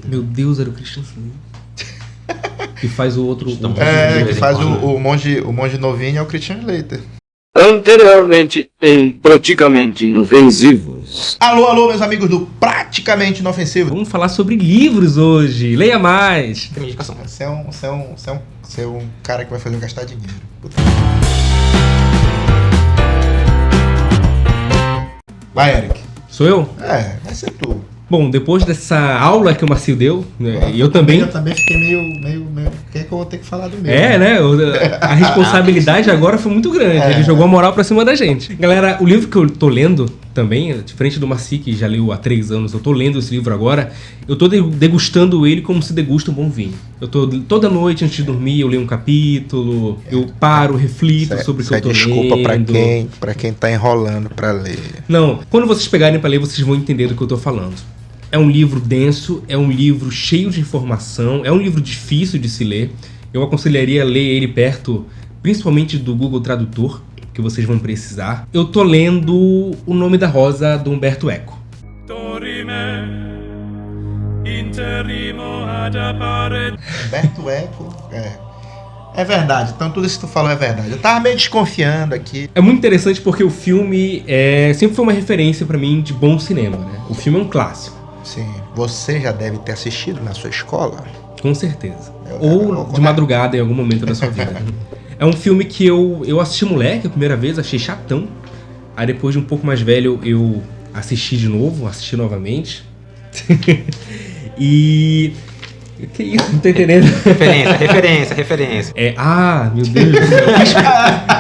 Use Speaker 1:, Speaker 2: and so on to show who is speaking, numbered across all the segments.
Speaker 1: Slater.
Speaker 2: Meu Deus, era o Christian Slater. Que faz o outro...
Speaker 1: Que faz o monge novinho é o Christian Slater.
Speaker 3: Anteriormente em Praticamente Inofensivos.
Speaker 1: Alô, meus amigos do Praticamente Inofensivo.
Speaker 2: Vamos falar sobre livros hoje. Leia mais. Tem minha indicação.
Speaker 1: Você é um cara que vai fazer eu gastar dinheiro. Puta. Vai, Eric.
Speaker 2: Sou eu?
Speaker 1: Vai ser tu.
Speaker 2: Bom, depois dessa aula que o Marcio deu, né, eu também
Speaker 1: fiquei meio... O que é que eu vou ter que falar do meu?
Speaker 2: Né? A responsabilidade agora foi muito grande. Ele jogou a moral pra cima da gente. Galera, o livro que eu tô lendo também, diferente do Marci, que já leu há 3 anos, eu tô lendo esse livro agora, eu tô degustando ele como se degusta um bom vinho. Eu tô, toda noite, antes de dormir, eu leio um capítulo, eu paro, reflito sobre o que eu tô lendo.
Speaker 1: Desculpa pra quem tá enrolando pra ler.
Speaker 2: Não, quando vocês pegarem pra ler, vocês vão entender do que eu tô falando. É um livro denso, é um livro cheio de informação, é um livro difícil de se ler. Eu aconselharia ler ele perto, principalmente do Google Tradutor, que vocês vão precisar. Eu tô lendo O Nome da Rosa, do Umberto Eco.
Speaker 1: Umberto Eco, é verdade, então tudo isso que tu falou é verdade. Eu tava meio desconfiando aqui.
Speaker 2: É muito interessante porque o filme sempre foi uma referência pra mim de bom cinema, né? O filme é um clássico.
Speaker 1: Sim, você já deve ter assistido na sua escola.
Speaker 2: Com certeza. Ou de madrugada em algum momento da sua vida. É um filme que eu assisti moleque a primeira vez, achei chatão. Aí depois de um pouco mais velho eu assisti de novo, assisti novamente. E... Que isso? Não tô entendendo.
Speaker 4: Referência.
Speaker 2: Meu Deus do céu.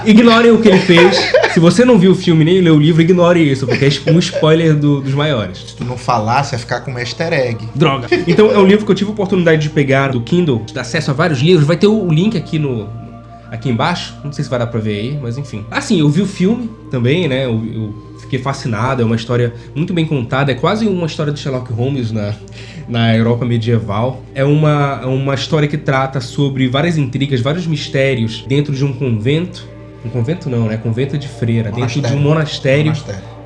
Speaker 2: Ignorem o que ele fez. Se você não viu o filme nem leu o livro, ignore isso, porque é um spoiler dos maiores.
Speaker 1: Se tu não falasse, ia ficar com um easter egg.
Speaker 2: Droga. Então é um livro que eu tive a oportunidade de pegar do Kindle, de dar acesso a vários livros. Vai ter o link aqui embaixo. Não sei se vai dar pra ver aí, mas enfim. Assim, eu vi o filme também, né? Eu fiquei fascinado. É uma história muito bem contada. É quase uma história de Sherlock Holmes na Europa medieval. É uma história que trata sobre várias intrigas, vários mistérios dentro de um convento. Um convento não, né? Convento de freira. Dentro de um monastério.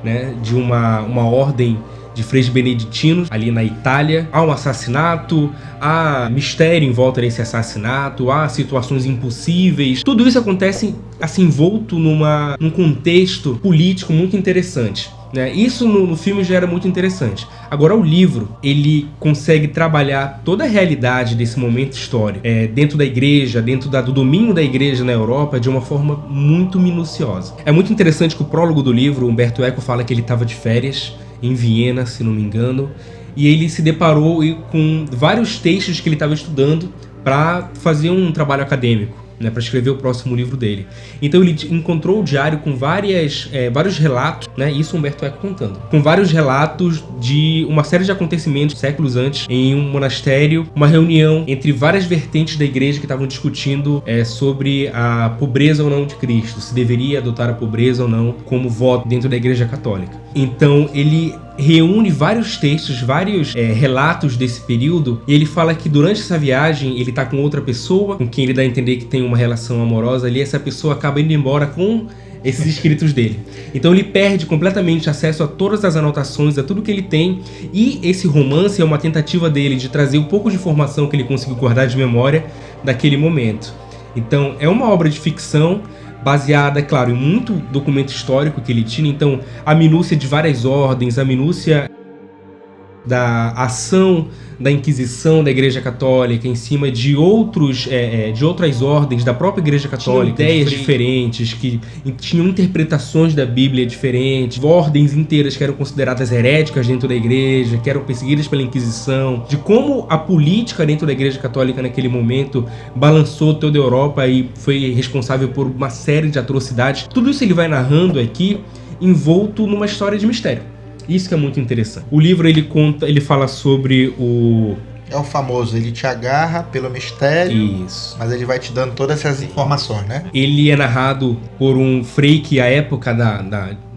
Speaker 2: Né? De uma ordem de freios beneditinos ali na Itália. Há um assassinato, há mistério em volta desse assassinato, há situações impossíveis. Tudo isso acontece assim envolto num contexto político muito interessante. Né? Isso no filme já era muito interessante. Agora o livro, ele consegue trabalhar toda a realidade desse momento histórico dentro da igreja, dentro do domínio da igreja na Europa, de uma forma muito minuciosa. É muito interessante que o prólogo do livro, Umberto Eco fala que ele estava de férias em Viena, se não me engano, e ele se deparou com vários textos que ele estava estudando para fazer um trabalho acadêmico, né, para escrever o próximo livro dele. Então ele encontrou o diário com vários relatos, né, isso o Umberto Eco contando, com vários relatos de uma série de acontecimentos séculos antes, em um monastério, uma reunião entre várias vertentes da igreja que estavam discutindo sobre a pobreza ou não de Cristo, se deveria adotar a pobreza ou não como voto dentro da igreja católica. Então ele reúne vários textos, vários relatos desse período, e ele fala que durante essa viagem ele tá com outra pessoa, com quem ele dá a entender que tem uma relação amorosa ali, essa pessoa acaba indo embora com esses escritos dele. Então ele perde completamente acesso a todas as anotações, a tudo que ele tem, e esse romance é uma tentativa dele de trazer um pouco de informação que ele conseguiu guardar de memória daquele momento. Então é uma obra de ficção baseada, claro, em muito documento histórico que ele tinha. Então a minúcia de várias ordens, a minúcia da ação da Inquisição da Igreja Católica em cima de outras ordens da própria Igreja Católica, ideias diferentes, que tinham interpretações da Bíblia diferentes, ordens inteiras que eram consideradas heréticas dentro da Igreja, que eram perseguidas pela Inquisição, de como a política dentro da Igreja Católica naquele momento balançou toda a Europa e foi responsável por uma série de atrocidades. Tudo isso ele vai narrando aqui, envolto numa história de mistério. Isso que é muito interessante. O livro ele fala sobre o...
Speaker 1: É o famoso, ele te agarra pelo mistério,
Speaker 2: isso,
Speaker 1: mas ele vai te dando todas essas informações, né?
Speaker 2: Ele é narrado por um frei que à época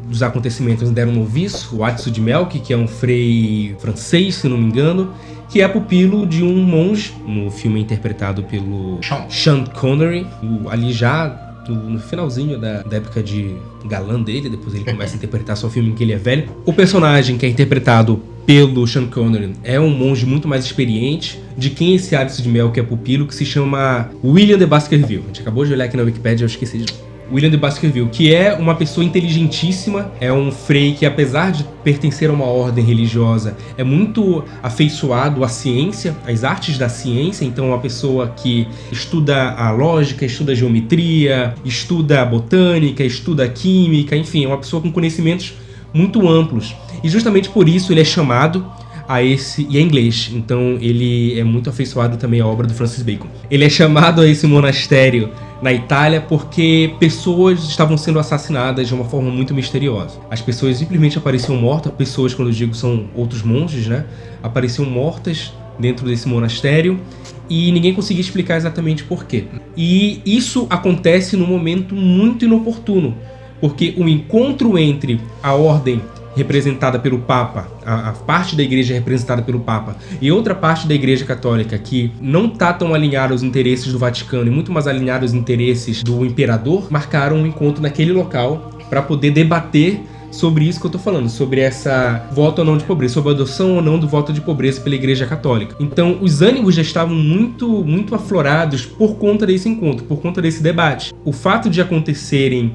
Speaker 2: dos acontecimentos ainda era um noviço, o Atso de Melk, que é um frei francês, se não me engano, que é pupilo de um monge, no filme interpretado pelo Sean Connery, ali já no finalzinho da época de galã dele, depois ele começa a interpretar só o filme em que ele é velho. O personagem que é interpretado pelo Sean Connery é um monge muito mais experiente, de quem esse Hábito de Mel que é pupilo, que se chama William de Baskerville. A gente acabou de olhar aqui na Wikipedia, eu esqueci de William de Baskerville, que é uma pessoa inteligentíssima, é um frei que, apesar de pertencer a uma ordem religiosa, é muito afeiçoado à ciência, às artes da ciência. Então é uma pessoa que estuda a lógica, estuda a geometria, estuda a botânica, estuda a química, enfim, é uma pessoa com conhecimentos muito amplos. E justamente por isso ele é chamado a esse... E é inglês, então ele é muito afeiçoado também à obra do Francis Bacon. Ele é chamado a esse monastério na Itália porque pessoas estavam sendo assassinadas de uma forma muito misteriosa. As pessoas simplesmente apareciam mortas, pessoas, quando eu digo, são outros monges, né? Apareciam mortas dentro desse monastério e ninguém conseguia explicar exatamente por quê. E isso acontece num momento muito inoportuno, porque o encontro entre a ordem representada pelo Papa, a parte da igreja representada pelo Papa, e outra parte da igreja católica que não está tão alinhada aos interesses do Vaticano e muito mais alinhada aos interesses do imperador, marcaram um encontro naquele local para poder debater sobre isso que eu tô falando, sobre essa voto ou não de pobreza, sobre a adoção ou não do voto de pobreza pela igreja católica. Então os ânimos já estavam muito aflorados por conta desse encontro, por conta desse debate. O fato de acontecerem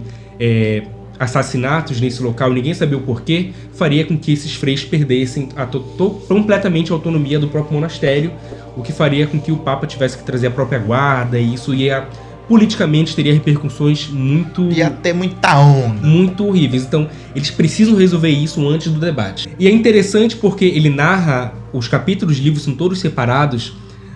Speaker 2: assassinatos nesse local, ninguém sabia o porquê, faria com que esses freis perdessem completamente a autonomia do próprio monastério, o que faria com que o Papa tivesse que trazer a própria guarda, e isso ia, politicamente, teria repercussões
Speaker 1: ia ter muita onda.
Speaker 2: muito horríveis. Então, eles precisam resolver isso antes do debate. E é interessante porque ele narra, os capítulos de livros são todos separados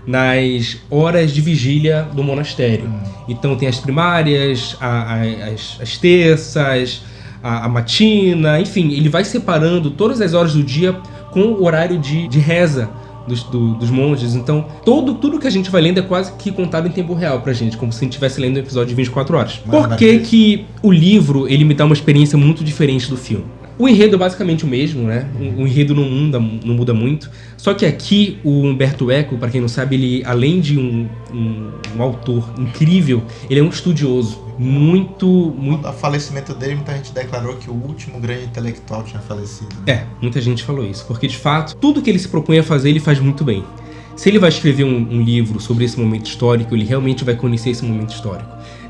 Speaker 2: nas horas de vigília do monastério. Então tem as primárias, as terças, a matina, enfim, ele vai separando todas as horas do dia com o horário de reza dos monges. Então tudo que a gente vai lendo é quase que contado em tempo real pra gente, como se a gente estivesse lendo um episódio de 24 horas. Por que o livro ele me dá uma experiência muito diferente do filme? O enredo é basicamente o mesmo, né? O enredo não muda muito. Só que aqui, o Umberto Eco, para quem não sabe, ele, além de um autor incrível, ele é um estudioso. Muito...
Speaker 1: Ao falecimento dele, muita gente declarou que o último grande intelectual tinha falecido.
Speaker 2: Né? Muita gente falou isso. Porque, de fato, tudo que ele se propõe a fazer, ele faz muito bem. Se ele vai escrever um livro sobre esse momento histórico, ele realmente vai conhecer esse momento histórico.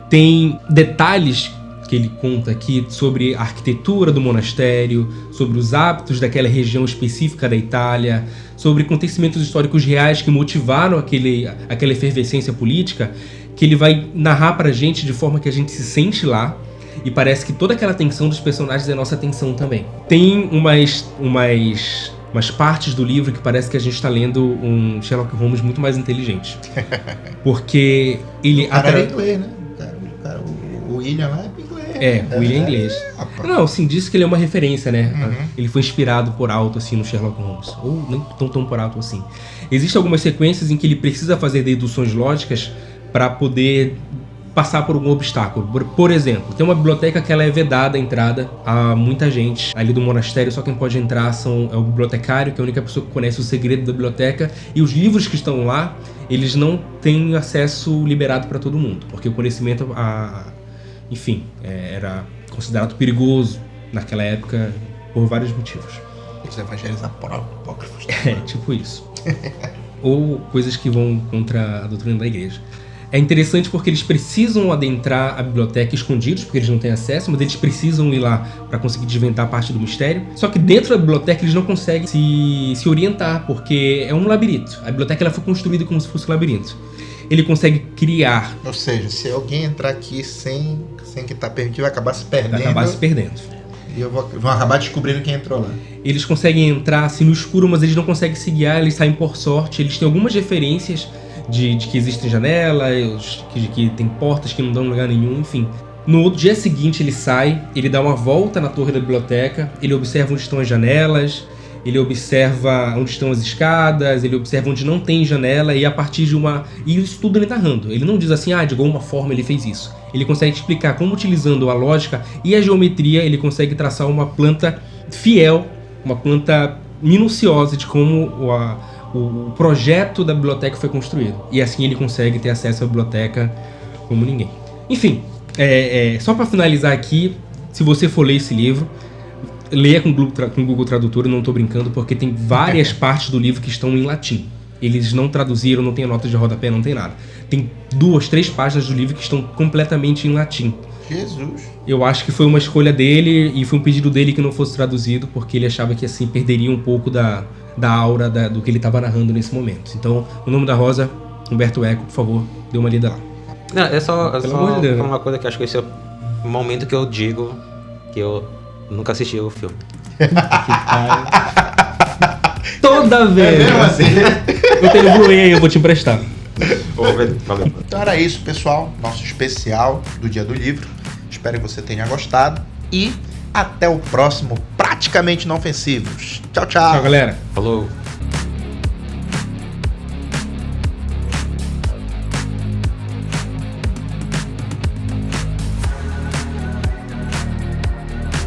Speaker 2: Tem detalhes que ele conta aqui sobre a arquitetura do monastério, sobre os hábitos daquela região específica da Itália, sobre acontecimentos históricos reais que motivaram aquela efervescência política, que ele vai narrar pra gente de forma que a gente se sente lá, e parece que toda aquela tensão dos personagens é nossa tensão também. Tem umas partes do livro que parece que a gente está lendo um Sherlock Holmes muito mais inteligente. Porque ele...
Speaker 1: O cara é inglês, né? O William lá é inglês.
Speaker 2: O William é inglês. Não, assim, disse que ele é uma referência, né? Ele foi inspirado por alto, assim, no Sherlock Holmes. Ou nem tão por alto assim. Existem algumas sequências em que ele precisa fazer deduções lógicas para poder passar por algum obstáculo. Por exemplo, tem uma biblioteca que ela é vedada a entrada a muita gente ali do monastério, só quem pode entrar é o bibliotecário, que é a única pessoa que conhece o segredo da biblioteca, e os livros que estão lá, eles não têm acesso liberado para todo mundo, porque o conhecimento, enfim, era considerado perigoso naquela época por vários motivos.
Speaker 1: Os evangelhos apócrifos.
Speaker 2: Tipo isso. Ou coisas que vão contra a doutrina da igreja. É interessante porque eles precisam adentrar a biblioteca escondidos, porque eles não têm acesso, mas eles precisam ir lá para conseguir desvendar parte do mistério. Só que dentro da biblioteca eles não conseguem se orientar, porque é um labirinto. A biblioteca ela foi construída como se fosse um labirinto. Ele consegue criar...
Speaker 1: Ou seja, se alguém entrar aqui sem que tá permitido, vai acabar se perdendo.
Speaker 2: Vai acabar se perdendo.
Speaker 1: E vão acabar descobrindo quem entrou lá.
Speaker 2: Eles conseguem entrar assim no escuro, mas eles não conseguem se guiar, eles saem por sorte. Eles têm algumas referências de que existem janelas, que tem portas que não dão lugar nenhum, enfim. No outro dia seguinte ele sai, ele dá uma volta na torre da biblioteca, ele observa onde estão as janelas, ele observa onde estão as escadas, ele observa onde não tem janela, e a partir de E isso tudo ele narrando. Ele não diz assim, de alguma forma ele fez isso. Ele consegue explicar como, utilizando a lógica e a geometria, ele consegue traçar uma planta fiel, uma planta minuciosa de como o projeto da biblioteca foi construído. E assim ele consegue ter acesso à biblioteca como ninguém. Enfim, só para finalizar aqui, se você for ler esse livro, leia com o Google Tradutor, eu não tô brincando, porque tem várias partes do livro que estão em latim. Eles não traduziram, não tem nota de rodapé, não tem nada. Tem 2, 3 páginas do livro que estão completamente em latim.
Speaker 1: Jesus.
Speaker 2: Eu acho que foi uma escolha dele e foi um pedido dele que não fosse traduzido, porque ele achava que assim perderia um pouco da aura do que ele estava narrando nesse momento. Então, O Nome da Rosa, Umberto Eco, por favor, dê uma lida lá.
Speaker 4: Não, é só
Speaker 2: Pelo amor de Deus, né?
Speaker 4: uma coisa que acho que esse é o momento que eu digo que eu nunca assisti o filme.
Speaker 2: Toda vez!
Speaker 1: mesmo assim?
Speaker 2: Eu tenho o Blu-ray aí, eu vou te emprestar.
Speaker 4: Valeu.
Speaker 1: Então era isso, pessoal. Nosso especial do Dia do Livro. Espero que você tenha gostado. E até o próximo Praticamente Inofensivos. Tchau, tchau.
Speaker 2: Tchau, galera.
Speaker 4: Falou.